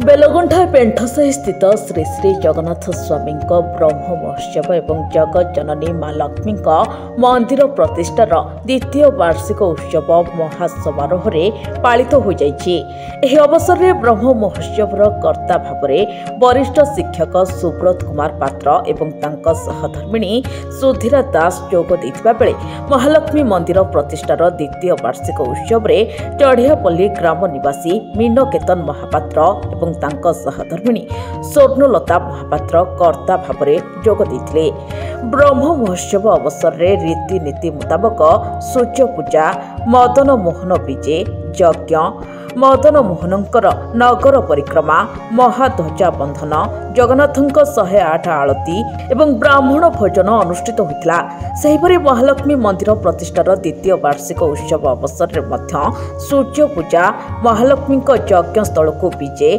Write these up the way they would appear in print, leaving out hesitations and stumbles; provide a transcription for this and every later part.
बेलगुंठा पेंठसाही स्थित श्री श्री जगन्नाथ स्वामी ब्रह्म महोत्सव एवं जगत जननी माँ लक्ष्मी मंदिर प्रतिष्ठार द्वितीय वार्षिक उत्सव महासमारोह पालित हो जाइछि। एही अवसर में ब्रह्म महोत्सव कर्ता भाव वरिष्ठ शिक्षक सुब्रत कुमार पात्र एवं तांका सहधर्मिणी सुधीरा दास जोग देथिबा बेले महालक्ष्मी मंदिर प्रतिष्ठार द्वितीय वार्षिक उत्सव में चढ़ियापल्ली ग्राम निवासी मीनकेतन महापात्र एवं तांका सहधर्मिणी स्वर्णलता महापात्र कर्ता भाव जोग देथिले। ब्रह्म महोत्सव अवसर में रीतिनीति मुताबक सूर्य पूजा, मदन मोहन विजे, यज्ञ, मदन मोहनंकर नगर परिक्रमा, महाध्वजा बंधन, जगन्नाथंक 108 आळती एवं ब्राह्मण भोजन अनुष्ठित होइतिला। सेहिपरि महालक्ष्मी मंदिर प्रतिष्ठार द्वितीय वार्षिक उत्सव अवसर में मध्य सूर्य पूजा, महालक्ष्मी यज्ञ स्थल को विजे,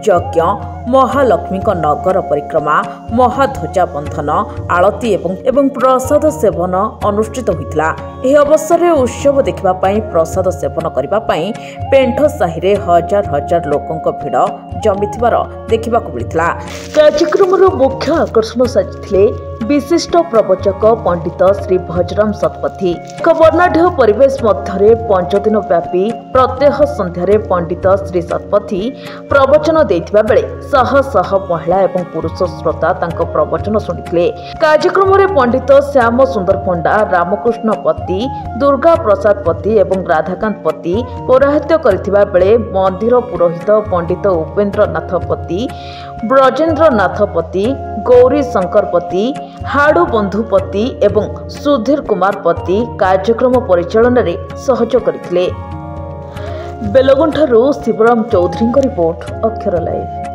यज्ञ, महालक्ष्मी नगर परिक्रमा, महाध्वजा बंधन, आळती एवं प्रसाद सेवन अनुष्ठित होइतिला। एही अवसर में उत्सव देखिबा पई प्रसाद सेवन करिबा पई पेंठसाही रे हजार हजार लोकंक भिड़ जमिथिबार देखिबाकु मिलिथिला। कार्यक्रमर मुख्य आकर्षण साजिथिले विशिष्ट प्रवचक पंडित श्री भजराम शतपथी। वर्णाढ्य परिवेश मध्य 5 दिन व्यापी प्रत्यह संध्यारे पंडित श्री शतपथी प्रवचन देथिबा बेले शह शह महिला एवं पुरुष श्रोता तांको प्रवचन सुनिथिले। कार्यक्रम में पंडित श्याम सुंदर पंडा, रामकृष्ण पति, दुर्गा प्रसाद पति एवं राधाकांत पति पौराहित्य करथिबा बेले मंदिर पुरोहित पंडित उपेन्द्र नाथ पति, ब्रजेन्द्र नाथ पति, गौरी शंकर पति, हाड़ू बंधुपति एवं सुधीर कुमार पति कार्यक्रम परिचालन में सहयोग करथिले। बेलगुंठारू शिवराम चौधरी रिपोर्ट, अक्षर लाइव।